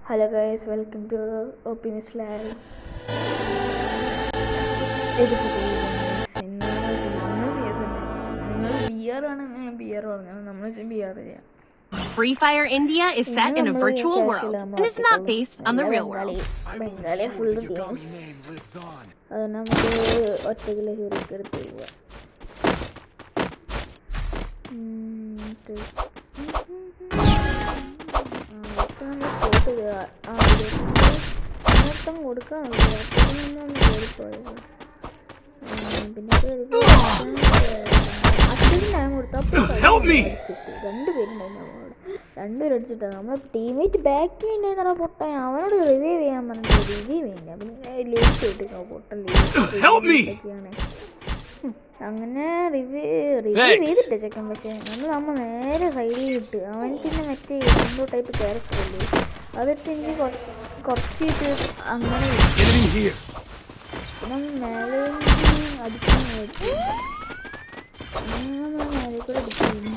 Hello guys, welcome to OPMS Live. ഇത് Free Fire India is set in a virtual world and is not based on the real world. Bengali full game അത് നമുക്ക് ഒറ്റയ്ക്കുള്ള ഹീറോയ്ക്ക് എടുത്ത് പോവാം. കൊടുക്കാൻ രണ്ടുപേരും അടിച്ചിട്ടാണ് നമ്മളെ teammate back വേണ്ടിയെന്നാ പൊട്ടാൻ അവനോട് റിവൈവ് ചെയ്യാൻ പറഞ്ഞിട്ട് റിവൈവ് വേണ്ട പിന്നെ ലേറ്റ് ആയിട്ട് പൊട്ടൻ ലേറ്റാണ്. അങ്ങനെ റിവൈവ് ചെയ്തിട്ട് ചെക്കൻ. പക്ഷേ നമ്മൾ നേരെ സൈഡിൽ ഇട്ട് അവൻ പിന്നെ മറ്റേ എന്തോ ടൈപ്പ് ക്യാരക്ടർ അല്ലേ അതിട്ട് എനിക്ക് കുറച്ചിട്ട് അങ്ങനെ മേലെ അടിക്കാൻ മേലെ കൂടെ അടിക്കുന്നു.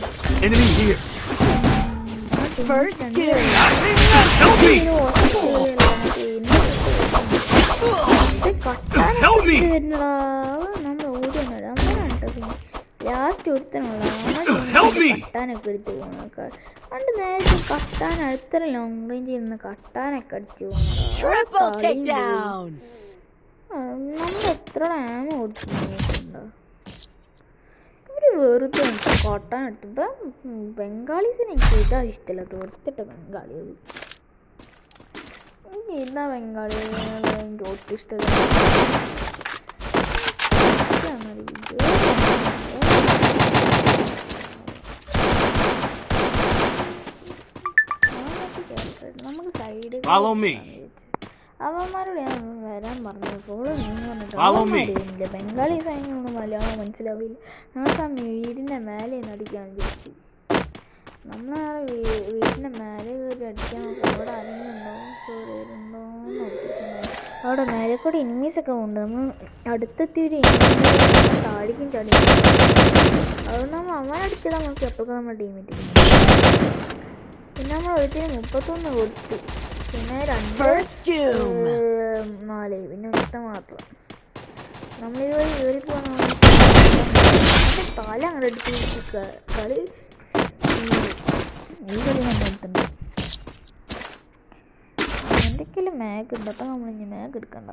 ലാസ്റ്റ് ഒരുത്തനുള്ള കട്ടാനൊക്കെ എടുത്ത് പോകുന്നേക്കാൾ പണ്ട് നേരത്തെ കട്ടാൻ അടുത്ത ലോങ് റേഞ്ച് ഇരുന്ന് കട്ടാനൊക്കെ അടിച്ചു പോകുന്നു. നമ്മൾ എത്ര ഡാമ കൊടുക്കുന്നുണ്ടോ ഒരു വെറുതെ കട്ടാൻ എടുത്തപ്പോൾ ബംഗാളീസിന് എനിക്ക് ഇതാ ഇഷ്ടമല്ല തോർത്തിട്ട് ബംഗാളികൾ എനിക്ക് ഇതാ ബംഗാളികൾ എനിക്ക് ഒട്ടും ഇഷ്ടമല്ല. നമുക്ക് സൈഡ് അവന്മാരോട് ഞാൻ വരാൻ പറഞ്ഞു. ഫോളോ പറഞ്ഞിട്ട് ബംഗാളി സൈന്യമൊന്നും മലയാളം മനസ്സിലാവില്ല. നമുക്ക് ആ വീടിൻ്റെ മേലെ അടിക്കാൻ വിചാരിച്ചു. നമ്മളാളെ വീടിൻ്റെ മേലെ കയറി അടിക്കാൻ നോക്കി അവിടെ ആരെങ്കിലുണ്ടോ വരുന്നുണ്ടോന്ന് നോക്കിയിട്ടുണ്ടാവും. അവിടെ മേലെ കൂടെ എനിമീസൊക്കെ ഉണ്ട്. നമ്മൾ അടുത്തെത്തി ഒരു എനിമീസ് താടിക്കും ചടി അതുകൊണ്ട് നമ്മൾ അവനടിച്ചതാ നോക്കി അപ്പോഴൊക്കെ നമ്മൾ ടീമിറ്റ് പിന്നെ നമ്മൾ ഒരിക്കലും 31 കൊടുത്തു. പിന്നെ 4 പിന്നെ ഒറ്റ മാത്രം നമ്മളിതുവരെ കയറി പോകുന്ന തല അങ്ങോട്ട് എടുത്ത് കളി ഈ കളി നമ്മളെടുത്തുണ്ട്. എന്തൊക്കെയാലും മാഗ് ഉണ്ട്. അപ്പം നമ്മളിനി മാഗ് എടുക്കണ്ട,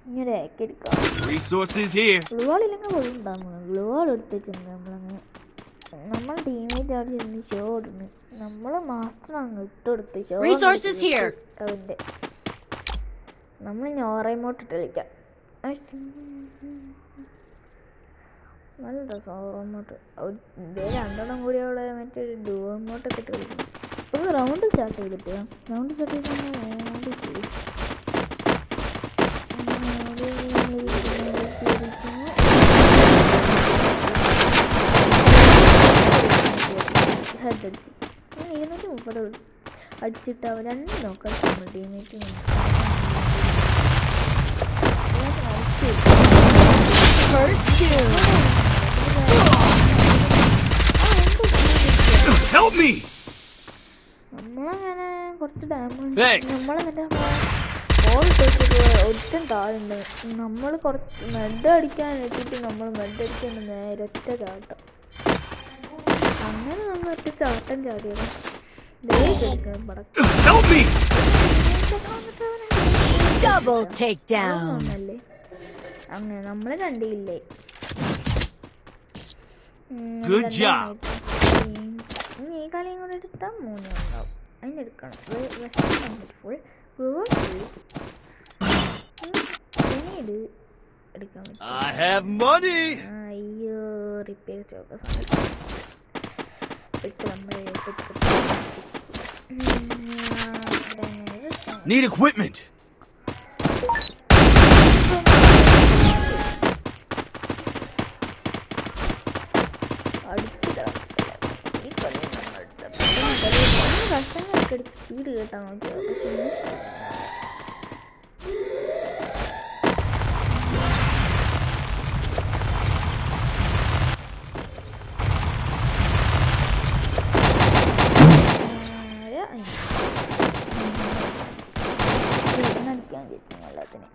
ഇനി ഒരു ആക്കി എടുക്കാം. ഗ്ലൂവാളില്ലെങ്കിൽ കൊള്ളുണ്ടാകുന്നു. ഗ്ലൂവാൾ എടുത്ത് വെച്ചിട്ടുണ്ട്. നമ്മളങ്ങനെ നമ്മൾ ടീമേറ്റ് അവിടെ ഇരുന്ന് ഷോ ഇടുന്നു. നമ്മൾ മാസ്റ്റർ അങ്ങ് ഇട്ടെടുത്ത് ഷോ അവൻ്റെ നമ്മൾ ഓറൈമോട്ട് ഇട്ട് കളിക്കാം. നല്ല രസം ഓറൈമോട്ട്. രണ്ടെണ്ണം കൂടി അവിടെ മറ്റേ ഡൂമോട്ടൊക്കെ ഇട്ട് കളിക്കും. ഒരു റൗണ്ട് സ്റ്റാർട്ട് ചെയ്തിട്ട് റൗണ്ട് സ്റ്റാർട്ട് ചെയ്ത് ഹെഡ് അടിച്ചു 230 അടിച്ചിട്ട് അവൻ 2 നോക്കാം. നമ്മൾ ടീമേറ്റ് നമ്മളങ്ങനെ കുറച്ച് ഡാമേജ് നമ്മളെന്നിട്ട് ഒട്ടും താഴുണ്ട്. നമ്മൾ കുറച്ച് മെഡ് അടിക്കാൻ എത്തിയിട്ട് നമ്മൾ മെഡ് അടിക്കാൻ നേരെ ഒറ്റ ചാട്ടം. അങ്ങനെ നമ്മൾ ഒറ്റ ചാട്ടം ചാടിയത് അങ്ങനെ നമ്മള് കണ്ടില്ലേ. ഇനി ഈ കളിയും കൂടെ എടുത്താൽ 3 ഉണ്ടാവും. അതിനെടുക്കണം ഫുൾ പിന്നീട് എടുക്കാൻ പറ്റും. അയ്യോ റിപ്പയർ ചോക്ക Need equipment. കഷ്ടങ്ങളൊക്കെ എടുത്ത് സ്പീഡ് കേട്ടാൽ നോക്കിയോ. പക്ഷെ അടിക്കാൻ വെച്ചു എല്ലാത്തിനും.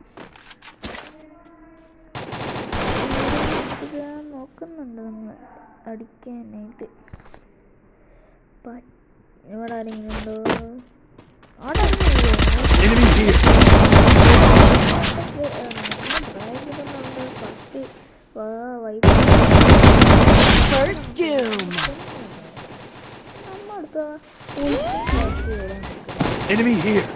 നോക്കുന്നുണ്ട് നമ്മൾ അടിക്കാനായിട്ട്. ഇവിടെ ആരെങ്കിലും ഉണ്ടോ? അവിടെ First doom. Enemy here.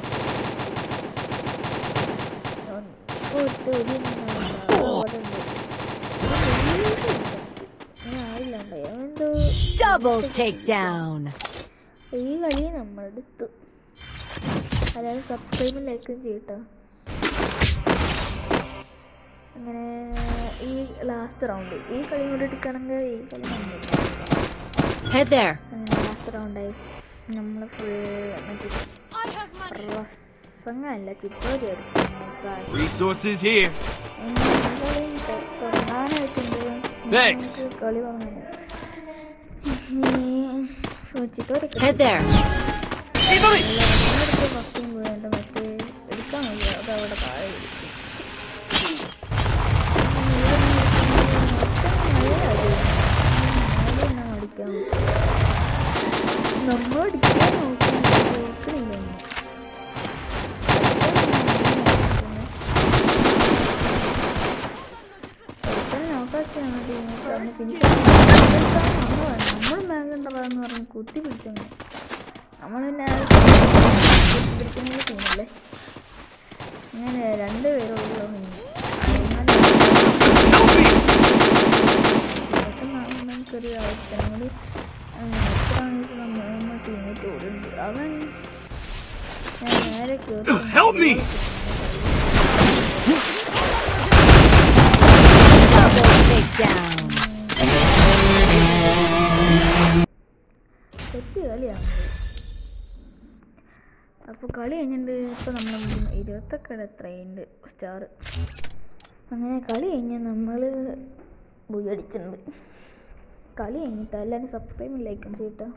Double takedown. ഈ കളി നമ്മളെടുത്തു. അതായത് സബ്സ്ക്രൈബും ലൈക്കും ചെയ്യട്ടോ. അങ്ങനെ ഈ ലാസ്റ്റ് റൗണ്ട് ഈ കളി കൂടെ എടുക്കുകയാണെങ്കിൽ ഈ കളി നമ്മൾ ലാസ്റ്റ് റൗണ്ടായി. നമ്മൾ ഫുൾ മറ്റേ പ്രസംഗമല്ല ചിത്തോരി എടുക്കും. Resources here. Thanks. കളി പറഞ്ഞു Head there. ഫസ്റ്റും വേണ്ട മറ്റേ എടുക്കാൻ മതി. അതവിടെ താഴെ അടിക്കാൻ നമ്മൾ അടിക്കാൻ നോക്കുന്നില്ല. നമ്മൾ മേഘണ്ടതാന്ന് പറഞ്ഞ് കുത്തി പിടിച്ചങ്ങനെ നമ്മൾ പിന്നെ പിടിക്കുന്ന ചെയ്യുന്നല്ലേ. അങ്ങനെ 2 പേരുള്ള നമുക്കൊരു ആവശ്യം കൂടി എത്ര നമ്മൾ ടീമിട്ട് ഓടുന്നുണ്ട്. അവൻ ഞാൻ നേരെ കയറി തെറ്റ് കളിയാണ്. അപ്പോൾ കളി കഴിഞ്ഞിട്ട് ഇപ്പോൾ നമ്മൾ 20 എത്രയുണ്ട് സ്റ്റാർ. അങ്ങനെ കളി കഴിഞ്ഞ് നമ്മൾ പോയി അടിച്ചിട്ടുണ്ട്. കളി കഴിഞ്ഞിട്ട് എല്ലാവരും സബ്സ്ക്രൈബും ലൈക്കും ചെയ്യട്ടോ.